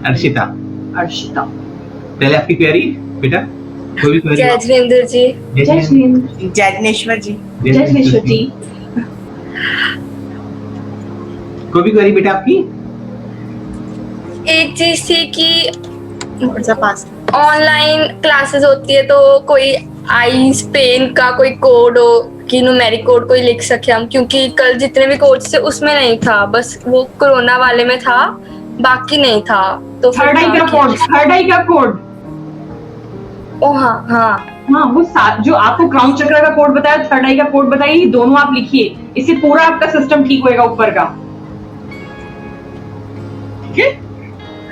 अर्शिता। अर्शिता। पहले आपकी क्वेरी बेटा, कोई भी क्वेरी? जयजिनेंद्र जी। जयनेश्वर जी। जयनेश्वर जी। कोई भी क्वेरी बेटा आपकी? एक चीज थी कि पास ऑनलाइन क्लासेस होती है तो कोई आईज पेन का कोई कोड हो कि न्यूमेरिक कोड कोई लिख सके हम, क्योंकि कल जितने भी कोड्स थे उसमें नहीं था, बस वो कोरोना वाले में था, बाकी नहीं था। तो थर्ड आई का कोड। ओ हाँ हाँ हाँ, वो जो आपको क्राउन चक्र का कोड बताया, थर्ड आई का कोड बताइए, ये दोनों आप लिखिए, इससे पूरा आपका सिस्टम ठीक होएगा ऊपर का। ठीक है?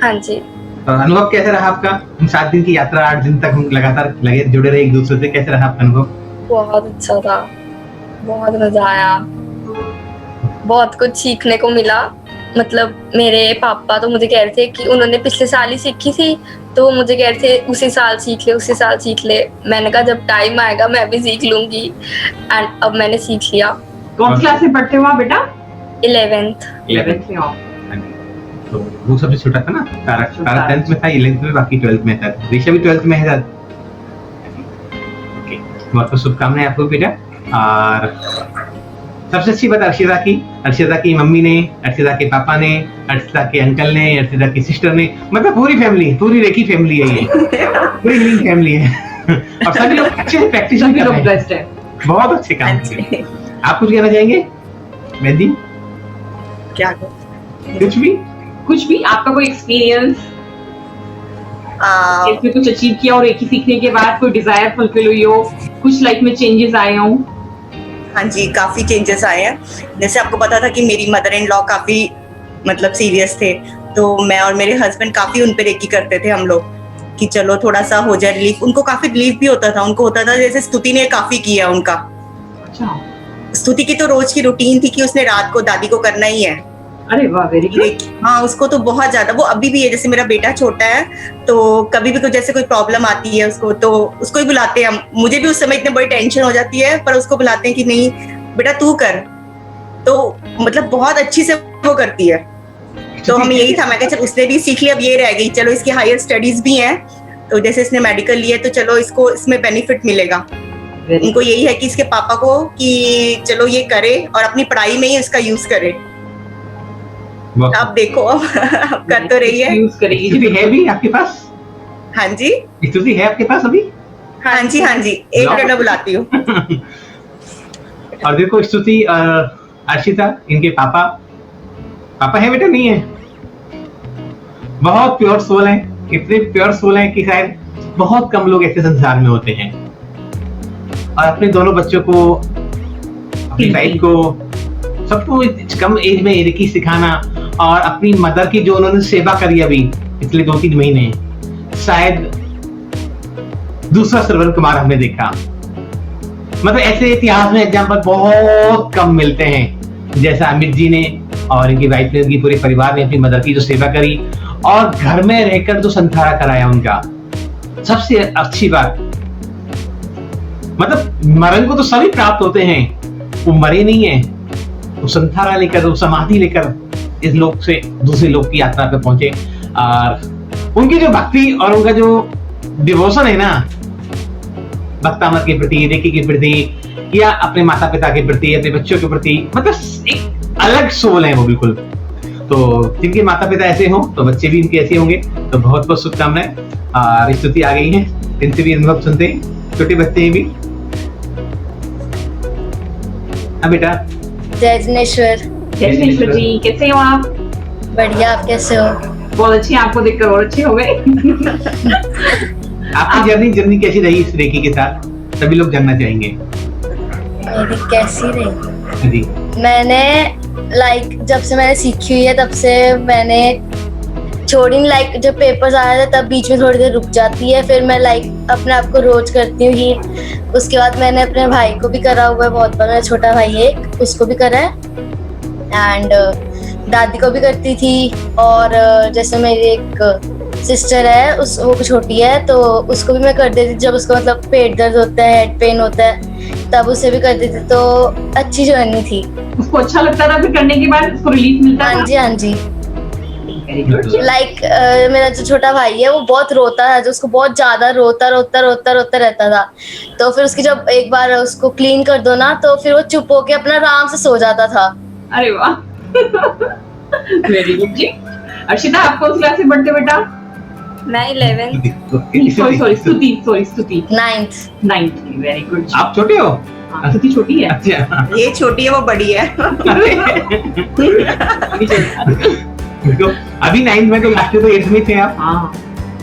हाँ जी। अनुभव कैसा रहा आपका? 7 दिन की यात्रा, 8 दिन तक हम लगातार लगे जुड़े रहे एक दूसरे से, कैसा रहा आपका अनुभव? बहुत अच्छा था, बहुत मजा आया, बहुत कुछ सीखने को मिला। मतलब मेरे पापा तो मुझे कह रहे थे कि उन्होंने पिछले साल ही सीखी थी, तो वो मुझे कह रहे थे उसी साल सीख ले। मैंने कहा जब टाइम आएगा मैं भी सीख लूंगी, एंड अब मैंने सीख लिया। कौन सी क्लास में पढ़ते हो आप बेटा? 11th में। तो वो सबसे छोटा था ना, तारा 10th में था, 11th में, बाकी 12th में था। ऋषा भी 12th में है। ओके, बहुत बहुत शुभकामनाएं आपको बेटा। और सबसे अच्छी बात अर्शिता की मम्मी ने, अर्शिता के पापा ने, अर्शिता के अंकल ने, अर्शिता की सिस्टर ने, मतलब पूरी फैमिली, पूरी रेकी फैमिली है ये, पूरी हीलिंग फैमिली है। और सभी लोग अच्छे से प्रैक्टिस भी कर रहे हैं, बहुत अच्छे काम कर रहे हैं। आप कुछ कहना चाहेंगे मेहंदी? क्या कुछ भी आपका कोई एक्सपीरियंस, इसमें कुछ अचीव किया और एक ही सीखने के बाद कोई डिजायर फुलफिल हुई हो, कुछ लाइफ में चेंजेस आए हों? हाँ जी, काफी चेंजेस आए हैं। जैसे आपको पता था कि मेरी मदर इन लॉ काफी मतलब सीरियस थे, तो मैं और मेरे हस्बैंड काफी उन पे रेकी करते थे हम लोग कि चलो थोड़ा सा हो जाए रिलीफ। उनको काफी रिलीफ भी होता था, उनको होता था जैसे स्तुति ने काफी किया उनका। अच्छा। स्तुति की तो रोज की रूटीन थी कि उसने रात को दादी को करना ही है। अरे वाह, वेरी गुड। हाँ, उसको तो बहुत ज्यादा, वो अभी भी है। जैसे मेरा बेटा छोटा है तो कभी भी जैसे कोई प्रॉब्लम आती है उसको, तो उसको ही बुलाते हैं हम। मुझे भी उस समय इतनी बड़ी टेंशन हो जाती है, पर उसको बुलाते हैं कि नहीं बेटा तू कर, तो मतलब बहुत अच्छी से वो करती है। तो हमें यही था, मैं कहा चल उसने भी सीख लिया, अब ये रह गई, चलो इसकी हायर स्टडीज भी हैं, तो जैसे इसने मेडिकल लिया तो चलो इसको इसमें बेनिफिट मिलेगा। उनको यही है कि इसके पापा को कि चलो ये करे और अपनी पढ़ाई में ही इसका यूज करे। आप देखो अब कर तो रही है, यूज करेगी। स्तुति है भी आपके पास? हाँ जी, स्तुति है आपके पास अभी? हाँ जी, हाँ जी, एक मिनट में बुलाती हूँ। और देखो स्तुति, अर्शिता, इनके पापा है बेटा? नहीं है? बहुत प्योर सोल है, इतने प्योर सोल है कि शायद बहुत कम लोग ऐसे संसार में होते हैं। और अपने दोनों बच्चों को, अपनी वाइफ को, सबको कम एज में रेकी सिखाना, और अपनी मदर की जो उन्होंने सेवा करी अभी पिछले 2-3 महीने, शायद दूसरा श्रवण कुमार हमने देखा। मतलब ऐसे इतिहास में एग्जाम्पल बहुत कम मिलते हैं, जैसा अमित जी ने और इनकी वाइफ ने, उनकी पूरे परिवार ने अपनी मदर की जो सेवा करी और घर में रहकर जो संथारा कराया उनका। सबसे अच्छी बात, मतलब मरण को तो सभी प्राप्त होते हैं, वो मरे नहीं है, वो संथारा लेकर, वो समाधि लेकर इस लोक से दूसरे लोक की यात्रा पे पहुंचे। और उनकी जो भक्ति और उनका जो डिवोशन है ना, भक्तामर के प्रति, रेकी के प्रति, या अपने माता पिता के प्रति, अपने बच्चों के प्रति, मतलब एक अलग सोल है वो बिल्कुल। तो जिनके माता पिता ऐसे हों तो बच्चे भी इनके ऐसे होंगे। तो बहुत बहुत शुभकामनाएं। और स्तुति आ गई है, इनसे भी अनुभव सुनते हैं, छोटे बच्चे हैं भी। हाँ बेटा। जयजिनेश्वर जी, कैसे हो आप? बढ़िया, आप कैसे हो? बहुत अच्छी, आपको देखकर और अच्छे हो गए। आपकी जर्नी कैसी रही इस रेकी के साथ, सभी लोग जानना चाहेंगे। मेरी कैसी रही? जी, मैंने जब से मैंने सीखी हुई है तब से मैंने छोड़ी नहीं। जब पेपर्स आ रहे थे तब बीच में थोड़ी देर रुक जाती है, फिर मैं अपने आप को रोज करती हूँ हील। उसके बाद मैंने अपने भाई को भी करा हुआ है बहुत बार, मेरा छोटा भाई है एक, उसको भी करा है, एंड दादी को भी करती थी। और जैसे मेरी एक सिस्टर है, वो भी छोटी है, तो उसको भी मैं कर देती थी। जब उसको मतलब पेट दर्द होता है, हेड पेन होता है, तब उसे भी कर देती। तो अच्छी जर्नी थी। उसको अच्छा लगता था, फिर करने के बाद उसको रिलीफ मिलता था? हाँ जी, हाँ जी। Very good. लाइक मेरा जो छोटा भाई है वो बहुत रोता है, जो उसको बहुत ज्यादा रोता रहता था। तो फिर उसकी जब एक बार उसको क्लीन कर दो ना, तो फिर वो चुप होके अपना आराम से सो जाता था। अरे वाह, वेरी गुड जी। अर्शिता, आप कौन सी क्लास में पढ़ते हो बेटा? मैं 11th। स्तुति 9th। Very good. आप छोटे हो? हाँ, स्तुति छोटी है। अच्छा। ये छोटी है वो बड़ी है। देखो अभी 9th में, तो लास्ट तो 8th में थे आप। हाँ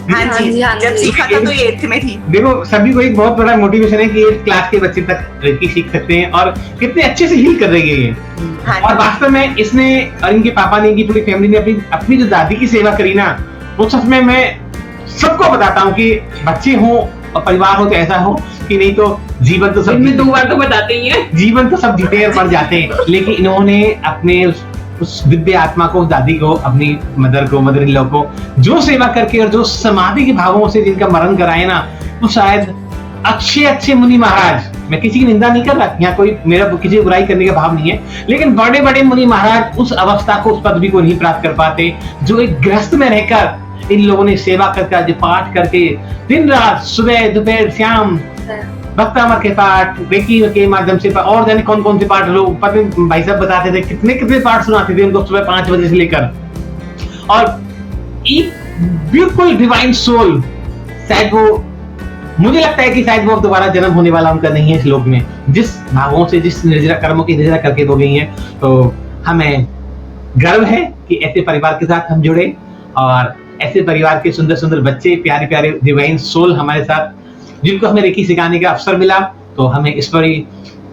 हाँ जी, हाँ जब जी। सीखा था तो ये 8th में थी। देखो सभी को एक बहुत बड़ा मोटिवेशन है कि 8th क्लास के बच्चे तक लड़की सीख सकते हैं, और कितने अच्छे से हील कर रही है ये। हाँ और वास्तव में इसने और इनके पापा ने, इनकी पूरी फैमिली ने अपनी जो दादी की सेवा करी ना, वो सच में मैं सबको बताता हूँ कि बच्चे हो और परिवार हो तो ऐसा हो कि नहीं तो जीवन तो सब इनमें 2 बार तो बताते ही हैं। जीवन तो सब जीते हैं, मर जाते हैं, लेकिन इन्होंने अपने उस दिव्य आत्मा को, दादी को, अपनी मदर इन लॉ को जो सेवा करके और जो समाधि के भावों से जिनका मरण कराए ना, वो शायद अच्छे मुनि महाराज, मैं किसी की निंदा नहीं कर रहा, यहाँ कोई मेरा किसी की बुराई करने का भाव नहीं है, लेकिन बड़े मुनि महाराज उस अवस्था को, उस पदवी को नहीं प्राप्त कर पाते जो एक गृहस्थ में रहकर इन लोगों ने सेवा करके, पाठ करके दिन रात, सुबह दोपहर शाम, भक्तामर के पाठ, रेकी के माध्यम से, और जाने कौन से पाठ लोग भाई साहब बताते थे, कितने पाठ सुनाते थे उनको सुबह 5 बजे से लेकर। और एक बिल्कुल डिवाइन सोल, शायद वो, मुझे लगता है कि शायद वो दोबारा जन्म होने वाला उनका नहीं है इस लोक में, जिस भावों से, जिस निर्जरा कर्मों की निर्जरा करके वो गई हैं। तो हमें गर्व है कि ऐसे परिवार के साथ हम जुड़े, और ऐसे परिवार के सुंदर बच्चे, प्यारे डिवाइन सोल हमारे साथ, जिनको हमें रेकी सिखाने का अवसर मिला। तो हमें इस पर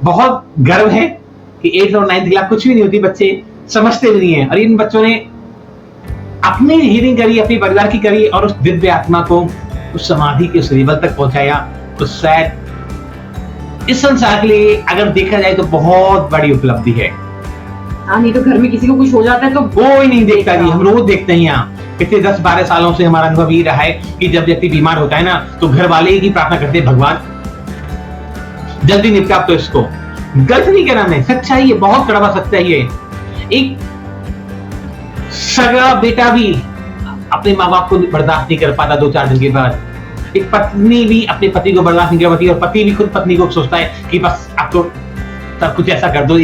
बहुत गर्व है कि 8th और 9th क्लास कुछ भी नहीं होती, बच्चे समझते भी नहीं है, और इन बच्चों ने अपनी हीलिंग करी, अपने परिवार की करी, और उस दिव्य आत्मा को उस समाधि के उस लेवल तक पहुंचाया। तो शायद इस संसार के लिए अगर देखा जाए तो बहुत बड़ी उपलब्धि है। हाँ, नहीं तो घर में किसी को कुछ हो जाता है तो कोई नहीं देखता जी, हम रोज देखते हैं यहाँ। पिछले 10-12 सालों से हमारा अनुभव ये रहा है कि जब व्यक्ति बीमार होता है ना, तो घर वाले ही प्रार्थना करते हैं, भगवान जल्दी निपटा तो इसको। गलत नहीं कह रहा मैं, सच्चाई है, बहुत कड़वा सच्चाई है। एक सगा बेटा भी अपने माँ बाप को बर्दाश्त नहीं कर पाता 2-4 दिन के बाद। एक पत्नी भी अपने पति को बर्दाश्त नहीं कर पाती, और पति भी खुद पत्नी को सोचता है कि बस अब तो सब कुछ ऐसा कर दो,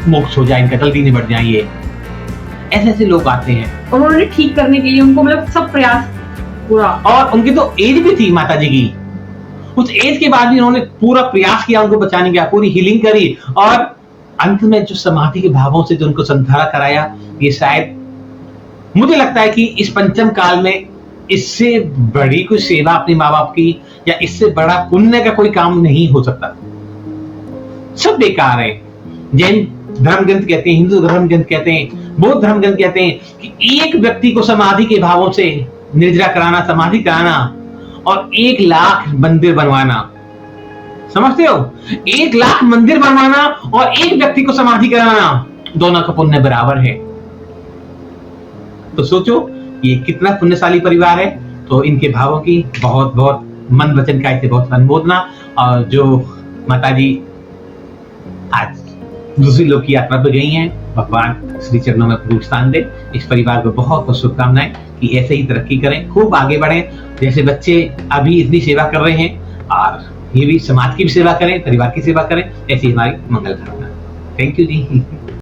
मोक्ष हो जाए, इनका जल्दी निबट जाए। ये ऐसे लोग आते हैं, उन्होंने ठीक करने के लिए उनको मतलब सब प्रयास पूरा, और उनकी तो एज भी थी माता जी की, उस एज के बाद भी उन्होंने पूरा प्रयास किया उनको बचाने का, पूरी हीलिंग करी, और अंत में जो समाधि के भावों से जो उनको संधारा कराया, ये शायद मुझे लगता है कि इस पंचम काल में इससे बड़ी कोई सेवा अपने माँ बाप की, या इससे बड़ा पुण्य का कोई काम नहीं हो सकता। सब बेकार है। जैन धर्म ग्रंथ कहते हैं, हिंदू धर्म ग्रंथ कहते हैं, बौद्ध धर्म ग्रंथ कहते हैं कि एक व्यक्ति को समाधि के भावों से निर्जरा कराना, समाधि कराना, और 1 लाख मंदिर बनवाना, समझते हो? 1 लाख मंदिर बनवाना और एक व्यक्ति को समाधि कराना, दोनों का पुण्य बराबर है। तो सोचो ये कितना पुण्यशाली परिवार है। तो इनके भावों की बहुत मन वचन काय से बहुत अनुमोदना, और जो माताजी आज दूसरी लोक की यात्रा पर गई हैं, भगवान श्री चरणों में प्रभु स्थान दे। इस परिवार को बहुत शुभकामनाएं कि ऐसे ही तरक्की करें, खूब आगे बढ़ें, जैसे बच्चे अभी इतनी सेवा कर रहे हैं, और ये भी समाज की भी सेवा करें, परिवार की सेवा करें, ऐसी हमारी मंगल कामना। Thank you ji.